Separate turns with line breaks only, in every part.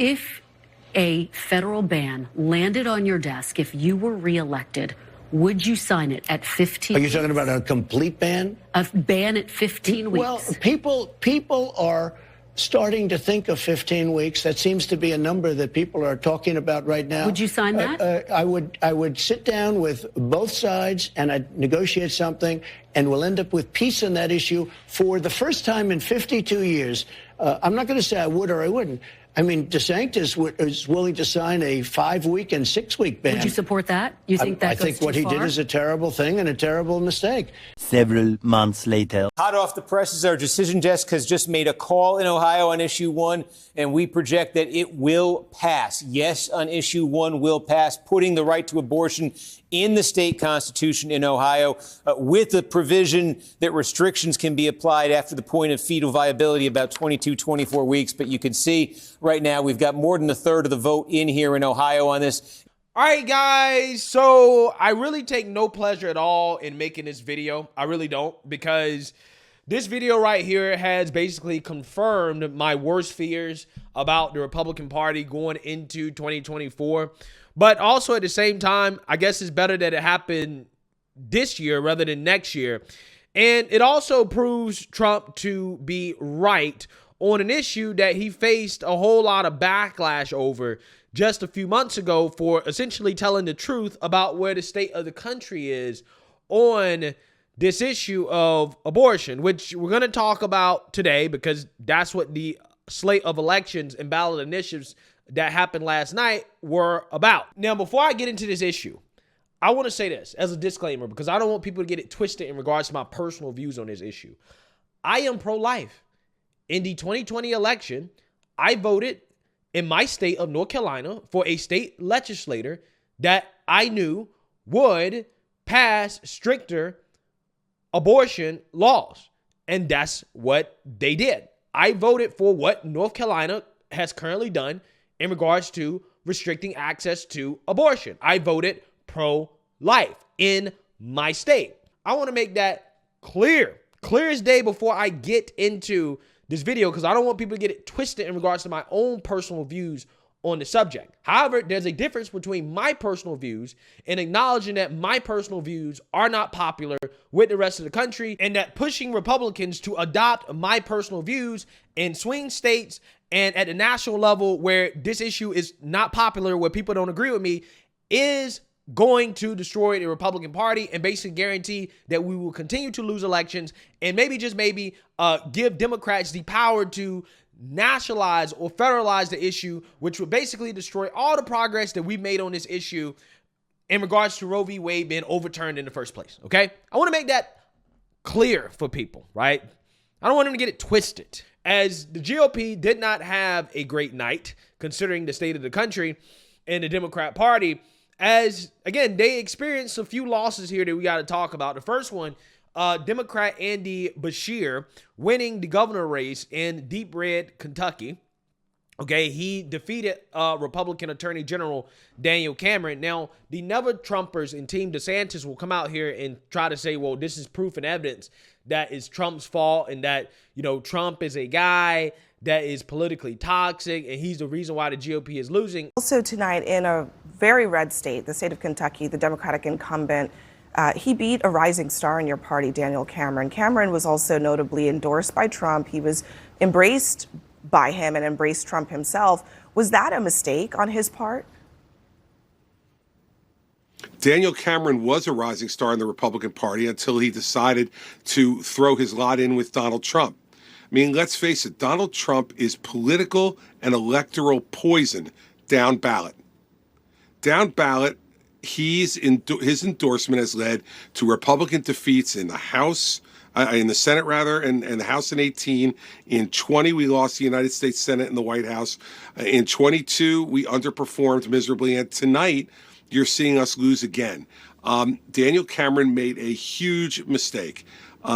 If a federal ban landed on your desk, if you were reelected, would you sign it at 15
weeks? Are you talking about a complete ban?
A ban at 15 weeks.
Well, people are starting to think of 15 weeks. That seems to be a number that people are talking about right now.
Would you sign that?
I would sit down with both sides and I'd negotiate something, and we'll end up with peace on that issue for the first time in 52 years. I'm not going to say I would or I wouldn't. I mean, DeSantis is willing to sign a 5-week and 6-week ban.
Would you support that? You think that
I think what he did is a terrible thing and a terrible mistake.
Several months later.
Hot off the presses, our decision desk has just made a call in Ohio on issue 1, and we project that it will pass. Yes, on issue 1 will pass, putting the right to abortion in the state constitution in Ohio, with the provision that restrictions can be applied after the point of fetal viability, about 22, 24 weeks. But you can see right now we've got more than a third of the vote in here in Ohio on this.
All right, guys, so I really take no pleasure at all in making this video. I really don't, because this video right here has basically confirmed my worst fears about the Republican Party going into 2024. But also at the same time, I guess it's better that it happened this year rather than next year. And it also proves Trump to be right on an issue that he faced a whole lot of backlash over just a few months ago for essentially telling the truth about where the state of the country is on this issue of abortion, which we're going to talk about today because that's what the slate of elections and ballot initiatives that happened last night were about. Now, before I get into this issue, I want to say this as a disclaimer because I don't want people to get it twisted in regards to my personal views on this issue. I am pro-life. In the 2020 election, I voted in my state of North Carolina for a state legislator that I knew would pass stricter abortion laws. And that's what they did. I voted for what North Carolina has currently done in regards to restricting access to abortion. I voted pro-life in my state. I want to make that clear as day before I get into this video because I don't want people to get it twisted in regards to my own personal views on the subject. However, there's a difference between my personal views and acknowledging that my personal views are not popular with the rest of the country and that pushing Republicans to adopt my personal views in swing states and at the national level where this issue is not popular, where people don't agree with me, is going to destroy the Republican Party and basically guarantee that we will continue to lose elections and maybe just maybe give Democrats the power to nationalize or federalize the issue, which would basically destroy all the progress that we've made on this issue in regards to Roe v. Wade being overturned in the first place, okay? I want to make that clear for people, right? I don't want them to get it twisted. As the GOP did not have a great night, considering the state of the country and the Democrat Party, as, again, they experienced a few losses here that we got to talk about. The first one, Democrat Andy Beshear winning the governor race in deep red Kentucky. Okay, he defeated Republican Attorney General Daniel Cameron. Now, the Never Trumpers and Team DeSantis will come out here and try to say, well, this is proof and evidence that it's Trump's fault and that, you know, Trump is a guy that is politically toxic and he's the reason why the GOP is losing.
Also tonight in a very red state, the state of Kentucky, the Democratic incumbent, he beat a rising star in your party, Daniel Cameron. Cameron was also notably endorsed by Trump. He was embraced by him and embraced Trump himself. Was that a mistake on his part?
Daniel Cameron was a rising star in the Republican Party until he decided to throw his lot in with Donald Trump. I mean, let's face it, Donald Trump is political and electoral poison down ballot. Down ballot, his endorsement has led to Republican defeats in the House, in the Senate rather, and the House in 18. In 20, we lost the United States Senate and the White House. In 22, we underperformed miserably. And tonight, you're seeing us lose again. Daniel Cameron made a huge mistake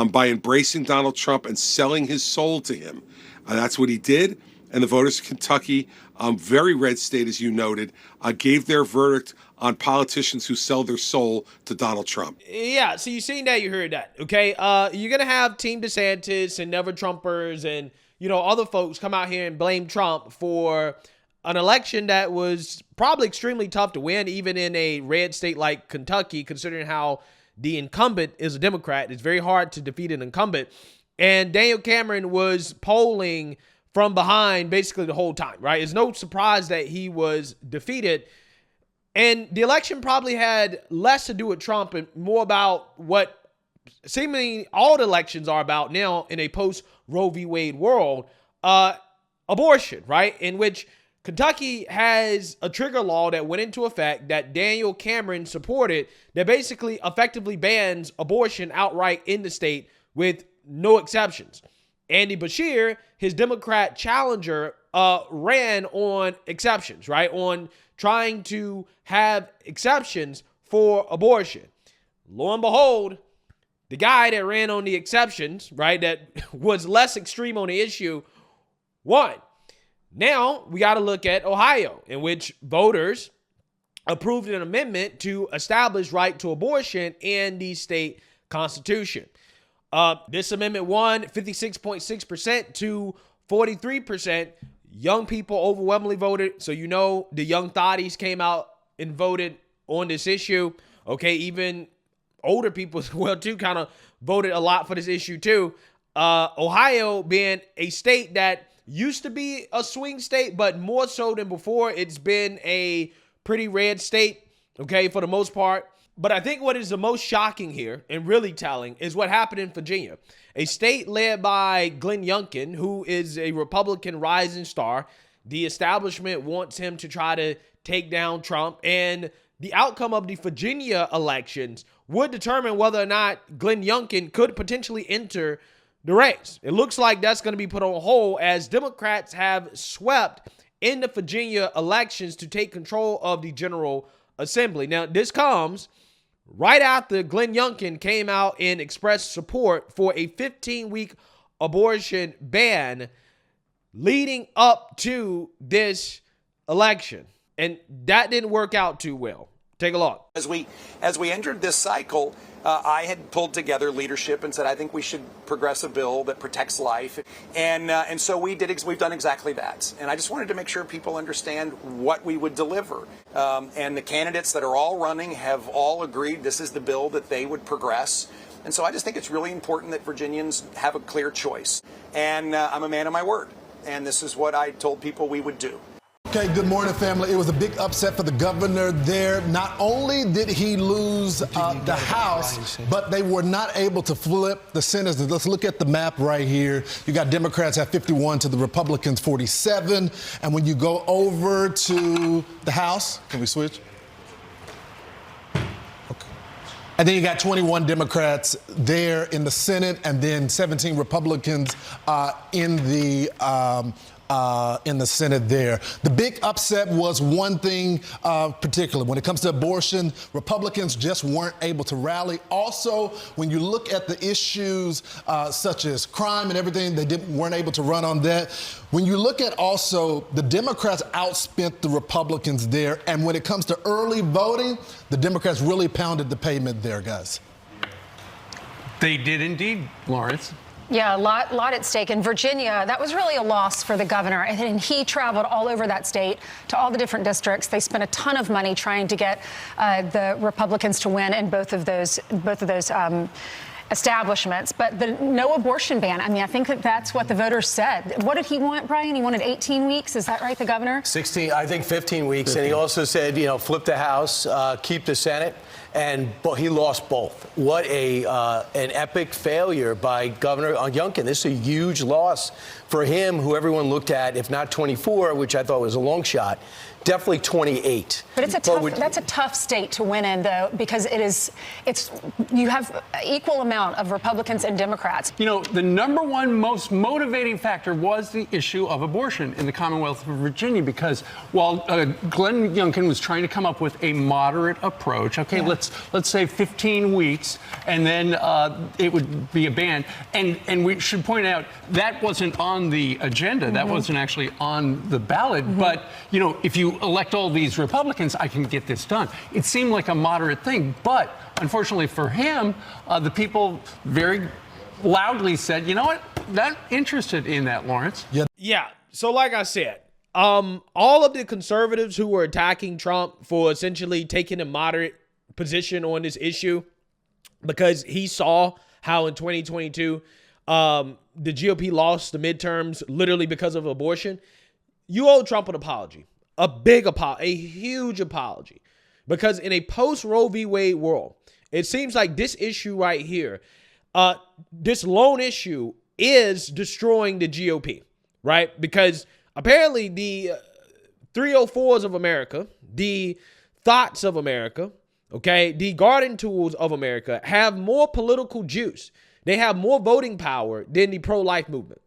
by embracing Donald Trump and selling his soul to him. That's what he did. And the voters of Kentucky, very red state, as you noted, gave their verdict on politicians who sell their soul to Donald Trump.
Yeah, so you seen that, you heard that, okay? You're going to have Team DeSantis and Never Trumpers and, you know, other folks come out here and blame Trump for an election that was probably extremely tough to win, even in a red state like Kentucky, considering how the incumbent is a Democrat. It's very hard to defeat an incumbent. And Daniel Cameron was polling from behind basically the whole time, right? It's no surprise that he was defeated. And the election probably had less to do with Trump and more about what seemingly all the elections are about now in a post-Roe v. Wade world, abortion, right? In which Kentucky has a trigger law that went into effect that Daniel Cameron supported that basically effectively bans abortion outright in the state with no exceptions. Andy Beshear, his Democrat challenger, ran on exceptions, right? On trying to have exceptions for abortion. Lo and behold, the guy that ran on the exceptions, right, that was less extreme on the issue, won. Now we got to look at Ohio, in which voters approved an amendment to establish right to abortion in the state constitution. This amendment won 56.6% to 43%. Young people overwhelmingly voted. So, you know, the young thotties came out and voted on this issue. Okay, even older people as well, too, kind of voted a lot for this issue, too. Ohio being a state that used to be a swing state, but more so than before, it's been a pretty red state, okay, for the most part. But I think what is the most shocking here and really telling is what happened in Virginia, a state led by Glenn Youngkin, who is a Republican rising star. The establishment wants him to try to take down Trump, and the outcome of the Virginia elections would determine whether or not Glenn Youngkin could potentially enter the race. It looks like that's going to be put on hold as Democrats have swept in the Virginia elections to take control of the General Assembly. Now, this comes right after Glenn Youngkin came out and expressed support for a 15-week abortion ban leading up to this election. And that didn't work out too well. Take a look.
As we entered this cycle, I had pulled together leadership and said, I think we should progress a bill that protects life. And so we've done exactly that. And I just wanted to make sure people understand what we would deliver. And the candidates that are all running have all agreed this is the bill that they would progress. And so I just think it's really important that Virginians have a clear choice. And I'm a man of my word. And this is what I told people we would do.
Okay, good morning, family. It was a big upset for the governor there. Not only did he lose the House, but they were not able to flip the Senate. Let's look at the map right here. You got Democrats at 51 to the Republicans 47. And when you go over to the House, can we switch? Okay. And then you got 21 Democrats there in the Senate, and then 17 Republicans in the Senate there. The big upset was one thing particular. When it comes to abortion, Republicans just weren't able to rally. Also, when you look at the issues such as crime and everything, they weren't able to run on that. When you look at also, the Democrats outspent the Republicans there. And when it comes to early voting, the Democrats really pounded the pavement there, guys.
They did indeed, Lawrence.
Yeah, a lot at stake. In Virginia, that was really a loss for the governor. And he traveled all over that state to all the different districts. They spent a ton of money trying to get the Republicans to win in both of those establishments. But the no abortion ban, I mean, I think that's what the voters said. What did he want, Brian? He wanted 18 weeks. Is that right, the governor?
16, I think 15 weeks. 15. And he also said, flip the House, keep the Senate. But he lost both. What an epic failure by Governor Youngkin. This is a huge loss for him, who everyone looked at, if not 24, which I thought was a long shot, definitely 28.
But that's a tough state to win in, though, because you have equal amount of Republicans and Democrats.
The number one most motivating factor was the issue of abortion in the Commonwealth of Virginia, because while Glenn Youngkin was trying to come up with a moderate approach, let's say 15 weeks, and then it would be a ban. And we should point out that wasn't on the agenda. That wasn't actually on the ballot. But, if you elect all these Republicans, I can get this done. It seemed like a moderate thing, but unfortunately for him, the people very loudly said, you know what, not interested in that, Lawrence.
Yeah. So like I said, all of the conservatives who were attacking Trump for essentially taking a moderate position on this issue because he saw how in 2022 the GOP lost the midterms literally because of abortion, you owe Trump an apology, a big apology, a huge apology. Because in a post-Roe v. Wade world, it seems like this issue right here, this lone issue is destroying the GOP, right? Because apparently the 304s of America, the thoughts of America, okay, the garden tools of America have more political juice. They have more voting power than the pro-life movement.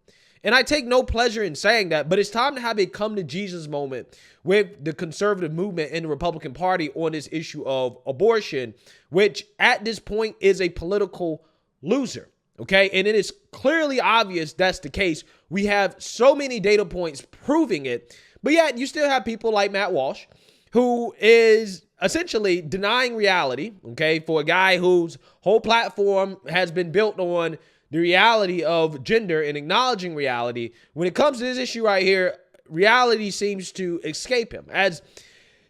And I take no pleasure in saying that, but it's time to have a come to Jesus moment with the conservative movement and the Republican Party on this issue of abortion, which at this point is a political loser. Okay. And it is clearly obvious that's the case. We have so many data points proving it, but yet you still have people like Matt Walsh, who is essentially denying reality. Okay. For a guy whose whole platform has been built on the reality of gender and acknowledging reality. When it comes to this issue right here, reality seems to escape him. As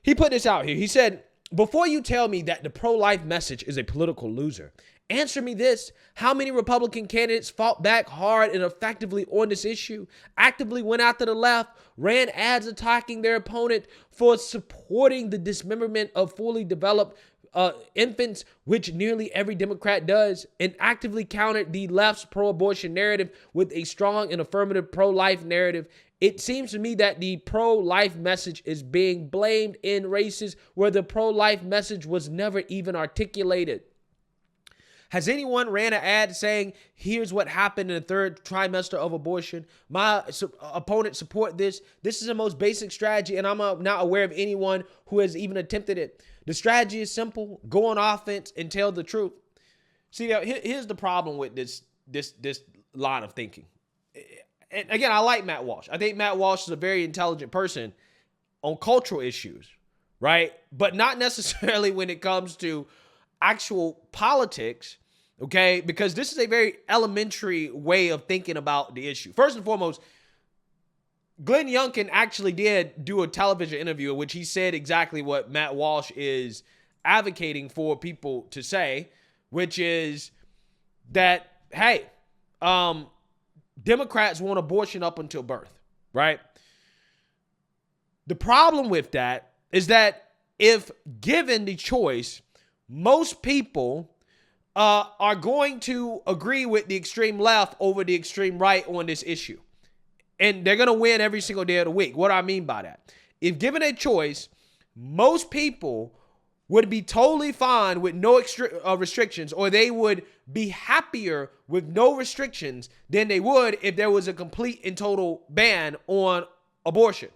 he put this out here, he said, before you tell me that the pro-life message is a political loser, answer me this. How many Republican candidates fought back hard and effectively on this issue, actively went after the left, ran ads attacking their opponent for supporting the dismemberment of fully developed infants, which nearly every Democrat does, and actively countered the left's pro-abortion narrative with a strong and affirmative pro-life narrative? It seems to me that the pro-life message is being blamed in races where the pro-life message was never even articulated. Has anyone ran an ad saying, here's what happened in the third trimester of abortion? My opponents support this. This is the most basic strategy, and I'm not aware of anyone who has even attempted it. The strategy is simple. Go on offense and tell the truth. See, here's the problem with this line of thinking. And again, I like Matt Walsh. I think Matt Walsh is a very intelligent person on cultural issues, right? But not necessarily when it comes to actual politics, okay? Because this is a very elementary way of thinking about the issue. First and foremost, Glenn Youngkin actually did do a television interview in which he said exactly what Matt Walsh is advocating for people to say, which is that, hey, Democrats want abortion up until birth, right? The problem with that is that if given the choice, most people are going to agree with the extreme left over the extreme right on this issue. And they're going to win every single day of the week. What do I mean by that? If given a choice, most people would be totally fine with no restrictions, or they would be happier with no restrictions than they would if there was a complete and total ban on abortion,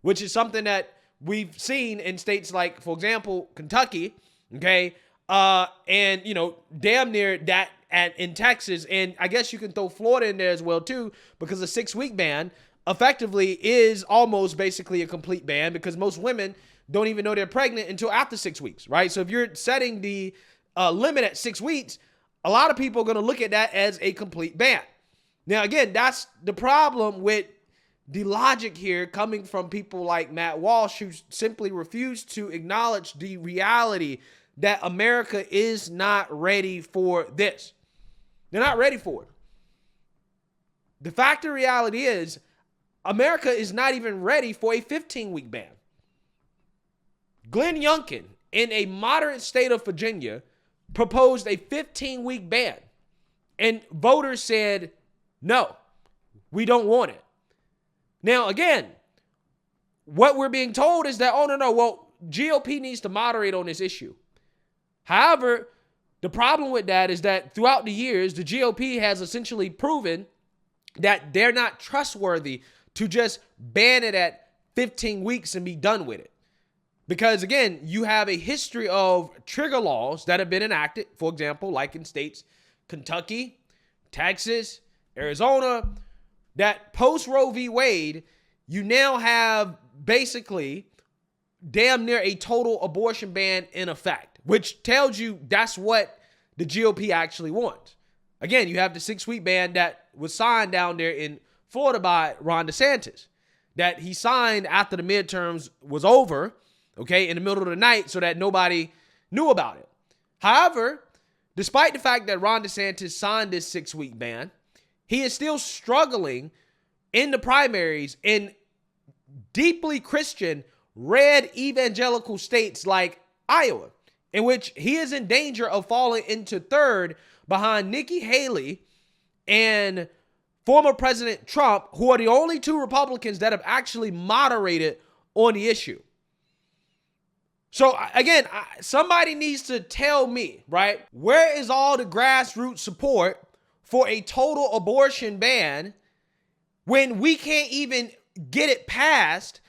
which is something that we've seen in states like, for example, Kentucky, okay, and, you know, damn near that in Texas, and I guess you can throw Florida in there as well too, because a 6-week ban effectively is almost basically a complete ban, because most women don't even know they're pregnant until after 6 weeks, right? So if you're setting the limit at 6 weeks, a lot of people are going to look at that as a complete ban. Now, again, that's the problem with the logic here coming from people like Matt Walsh, who simply refuse to acknowledge the reality that America is not ready for this. They're not ready for it. The fact of reality is America is not even ready for a 15-week ban. Glenn Youngkin, in a moderate state of Virginia, proposed a 15-week ban. And voters said, no, we don't want it. Now, again, what we're being told is that, oh, no, well, GOP needs to moderate on this issue. However, the problem with that is that throughout the years, the GOP has essentially proven that they're not trustworthy to just ban it at 15 weeks and be done with it. Because, again, you have a history of trigger laws that have been enacted, for example, like in states Kentucky, Texas, Arizona, that post-Roe v. Wade, you now have basically damn near a total abortion ban in effect, which tells you that's what the GOP actually wants. Again, you have the 6-week ban that was signed down there in Florida by Ron DeSantis. that he signed after the midterms was over, okay, in the middle of the night so that nobody knew about it. However, despite the fact that Ron DeSantis signed this 6-week ban, he is still struggling in the primaries in deeply Christian, red evangelical states like Iowa, in which he is in danger of falling into third behind Nikki Haley and former President Trump, who are the only two Republicans that have actually moderated on the issue. So again, somebody needs to tell me, right, where is all the grassroots support for a total abortion ban when we can't even get it passed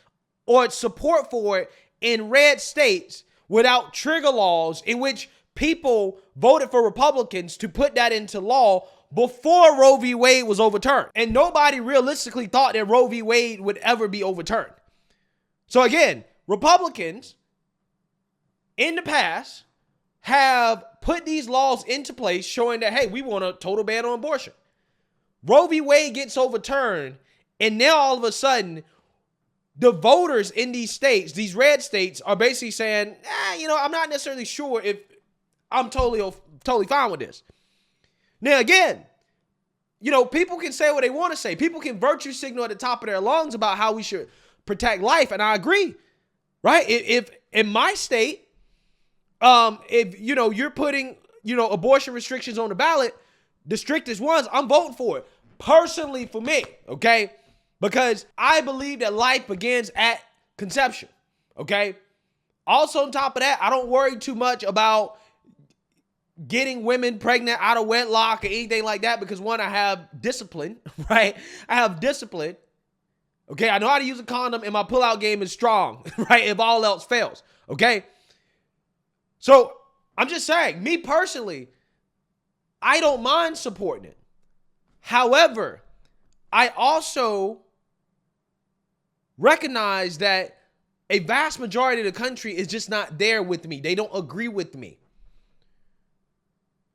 or support for it in red states without trigger laws in which people voted for Republicans to put that into law before Roe v. Wade was overturned. And nobody realistically thought that Roe v. Wade would ever be overturned. So again, Republicans in the past have put these laws into place showing that, hey, we want a total ban on abortion. Roe v. Wade gets overturned, and now all of a sudden, the voters in these states, these red states, are basically saying, I'm not necessarily sure if I'm totally fine with this. Now, again, people can say what they want to say. People can virtue signal at the top of their lungs about how we should protect life, and I agree, right? If in my state, if you're putting abortion restrictions on the ballot, the strictest ones, I'm voting for it. Personally, for me, okay? Because I believe that life begins at conception, okay? Also, on top of that, I don't worry too much about getting women pregnant out of wedlock or anything like that because, one, I have discipline, right? I have discipline, okay? I know how to use a condom, and my pullout game is strong, right? If all else fails, okay? So I'm just saying, me personally, I don't mind supporting it. However, I also recognize that a vast majority of the country is just not there with me. They don't agree with me.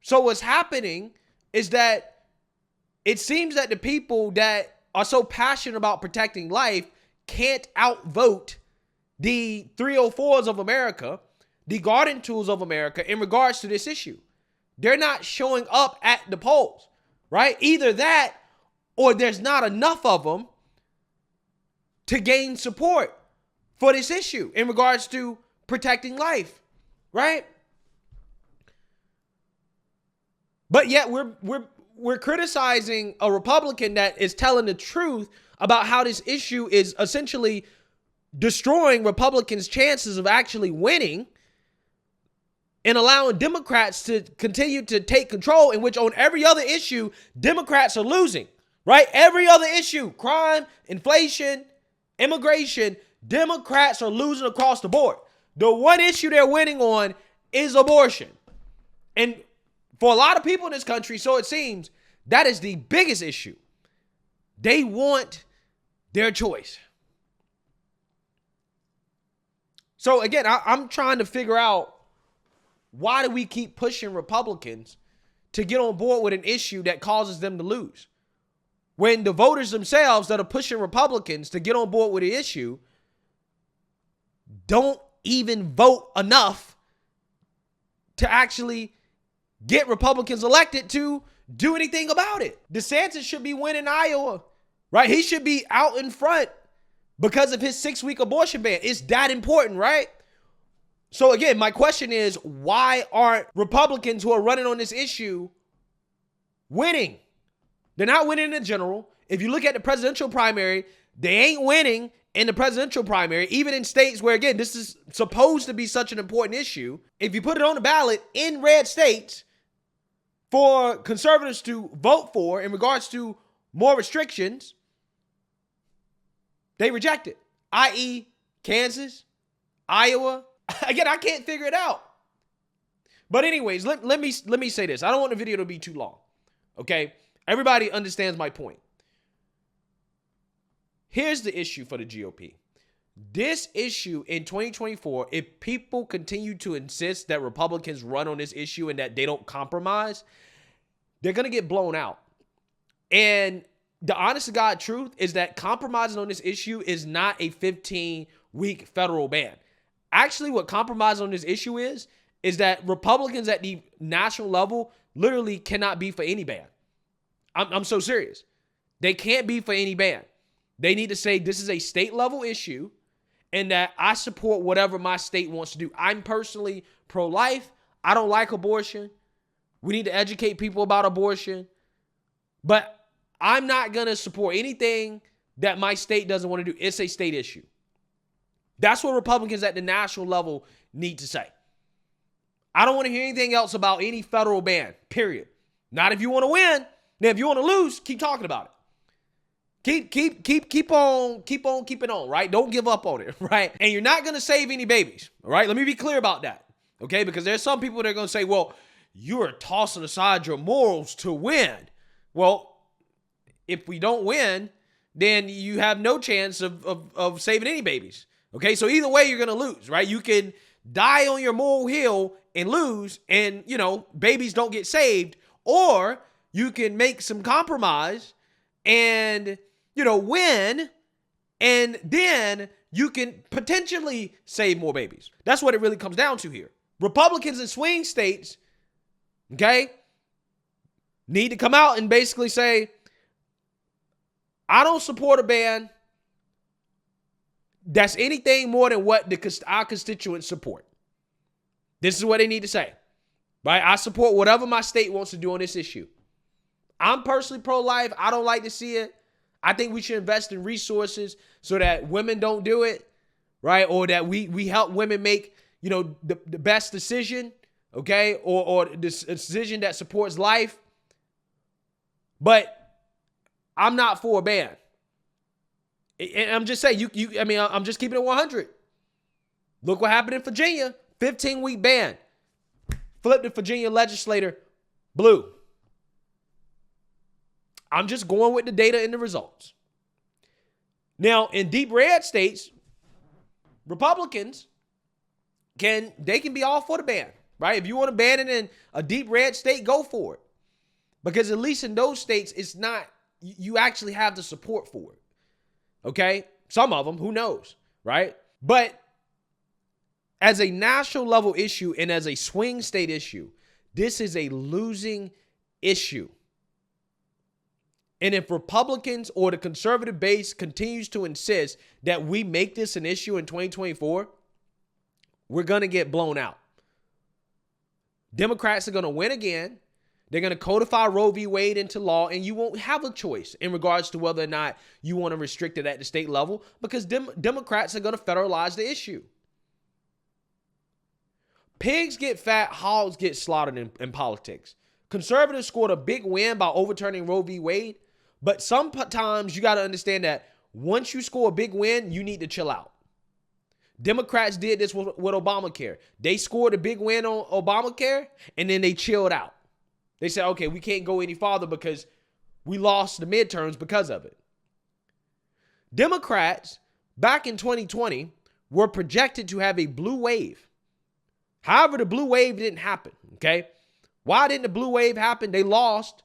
So what's happening is that it seems that the people that are so passionate about protecting life can't outvote the 304s of America, the garden tools of America in regards to this issue. They're not showing up at the polls, right? Either that or there's not enough of them to gain support for this issue in regards to protecting life, right? But yet we're criticizing a Republican that is telling the truth about how this issue is essentially destroying Republicans' chances of actually winning and allowing Democrats to continue to take control, in which on every other issue, Democrats are losing, right? Every other issue, crime, inflation, immigration, Democrats are losing across the board. The one issue they're winning on is abortion. And for a lot of people in this country, so it seems, that is the biggest issue. They want their choice. So again, I'm trying to figure out, why do we keep pushing Republicans to get on board with an issue that causes them to lose? When the voters themselves that are pushing Republicans to get on board with the issue don't even vote enough to actually get Republicans elected to do anything about it. DeSantis should be winning Iowa, right? He should be out in front because of his 6-week abortion ban. It's that important, right? So again, my question is, why aren't Republicans who are running on this issue winning? They're not winning in the general. If you look at the presidential primary, they ain't winning in the presidential primary, even in states where, again, this is supposed to be such an important issue. If you put it on the ballot in red states for conservatives to vote for in regards to more restrictions, they reject it, i.e. Kansas, Iowa. Again, I can't figure it out. But anyways, let me say this. I don't want the video to be too long, okay? Everybody understands my point. Here's the issue for the GOP. This issue in 2024, if people continue to insist that Republicans run on this issue and that they don't compromise, they're going to get blown out. And the honest to God truth is that compromising on this issue is not a 15-week federal ban. Actually, what compromising on this issue is that Republicans at the national level literally cannot be for any ban. I'm so serious. They can't be for any ban. They need to say this is a state level issue and that I support whatever my state wants to do. I'm personally pro-life. I don't like abortion. We need to educate people about abortion. But I'm not going to support anything that my state doesn't want to do. It's a state issue. That's what Republicans at the national level need to say. I don't want to hear anything else about any federal ban, period. Not if you want to win. Now, if you want to lose, keep talking about it. Keep on keeping on, right? Don't give up on it, right? And you're not going to save any babies, all right? Let me be clear about that, okay? Because there's some people that are going to say, well, you're tossing aside your morals to win. Well, if we don't win, then you have no chance of saving any babies, okay? So either way, you're going to lose, right? You can die on your moral hill and lose and, babies don't get saved, or you can make some compromise and, win, and then you can potentially save more babies. That's what it really comes down to here. Republicans in swing states, okay, need to come out and basically say, I don't support a ban that's anything more than what our constituents support. This is what they need to say, right? I support whatever my state wants to do on this issue. I'm personally pro-life. I don't like to see it. I think we should invest in resources so that women don't do it, right? Or that we help women make, the best decision, okay? Or the decision that supports life. But I'm not for a ban. And I'm just saying, I'm just keeping it 100. Look what happened in Virginia. 15-week ban. Flipped the Virginia legislator blue. I'm just going with the data and the results. Now, in deep red states, Republicans can be all for the ban, right? If you want to ban it in a deep red state, go for it. Because at least in those states, it's not, you actually have the support for it. Okay? Some of them, who knows, right? But as a national level issue and as a swing state issue, this is a losing issue. And if Republicans or the conservative base continues to insist that we make this an issue in 2024, we're going to get blown out. Democrats are going to win again. They're going to codify Roe v. Wade into law, and you won't have a choice in regards to whether or not you want to restrict it at the state level, because Democrats are going to federalize the issue. Pigs get fat, hogs get slaughtered in politics. Conservatives scored a big win by overturning Roe v. Wade, but sometimes you got to understand that once you score a big win, you need to chill out. Democrats did this with Obamacare. They scored a big win on Obamacare, and then they chilled out. They said, okay, we can't go any farther because we lost the midterms because of it. Democrats, back in 2020, were projected to have a blue wave. However, the blue wave didn't happen, okay? Why didn't the blue wave happen? They lost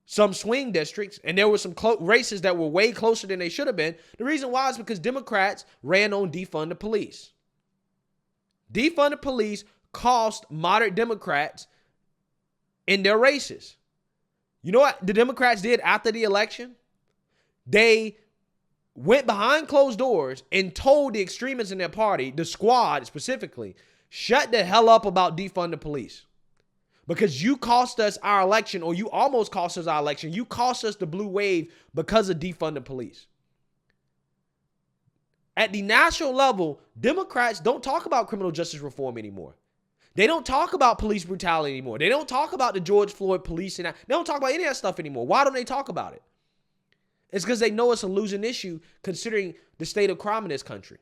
some swing districts, and there were some races that were way closer than they should have been. The reason why is because Democrats ran on defund the police. Defund the police cost moderate Democrats in their races. You know what the Democrats did after the election? They went behind closed doors and told the extremists in their party, the squad specifically, shut the hell up about defund the police. Because you cost us our election, or you almost cost us our election. You cost us the blue wave because of defund the police. At the national level, Democrats don't talk about criminal justice reform anymore. They don't talk about police brutality anymore. They don't talk about the George Floyd police. They don't talk about any of that stuff anymore. Why don't they talk about it? It's because they know it's a losing issue considering the state of crime in this country.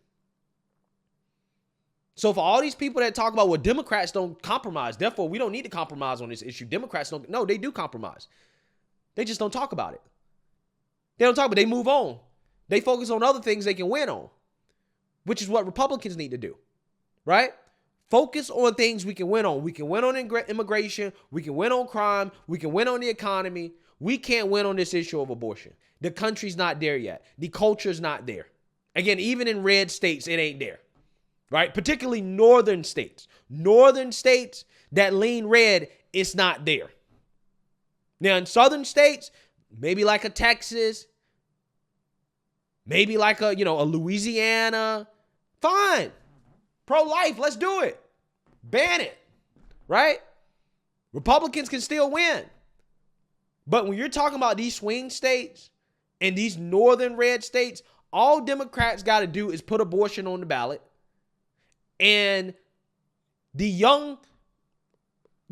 So for all these people that talk about, well, Democrats don't compromise, therefore we don't need to compromise on this issue. Democrats don't. No, they do compromise. They just don't talk about it. They don't talk about it. They move on. They focus on other things they can win on, which is what Republicans need to do, right? Focus on things we can win on. We can win on immigration. We can win on crime. We can win on the economy. we can't win on this issue of abortion. The country's not there yet. The culture's not there. Again, even in red states, it ain't there, right? Particularly northern states. Northern states that lean red, it's not there. Now, in southern states, maybe like a Texas, maybe like a Louisiana, fine. Pro-life, let's do it. Ban it, right? Republicans can still win. But when you're talking about these swing states and these northern red states, all Democrats got to do is put abortion on the ballot, and the young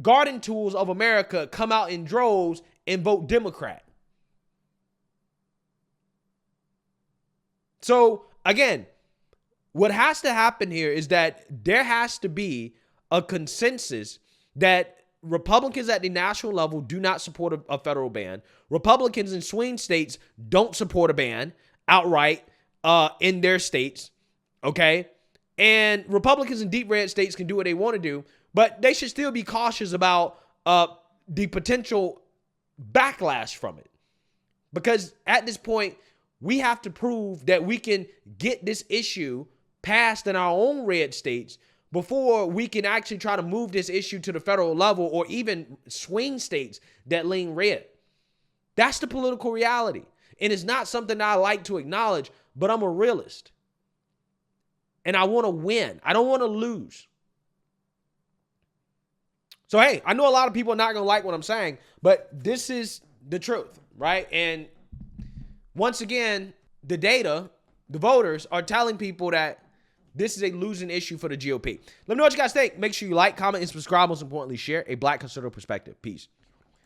garden tools of America come out in droves and vote Democrat. So, again, what has to happen here is that there has to be a consensus that Republicans at the national level do not support a federal ban. Republicans in swing states don't support a ban outright in their states, okay? And Republicans in deep red states can do what they want to do, but they should still be cautious about the potential backlash from it. Because at this point, we have to prove that we can get this issue passed in our own red states before we can actually try to move this issue to the federal level or even swing states that lean red. That's the political reality. And it's not something I like to acknowledge, but I'm a realist. And I want to win. I don't want to lose. So, hey, I know a lot of people are not going to like what I'm saying, but this is the truth, right? And once again, the data, the voters are telling people that this is a losing issue for the GOP. Let me know what you guys think. Make sure you like, comment, and subscribe. Most importantly, share a Black conservative perspective. Peace.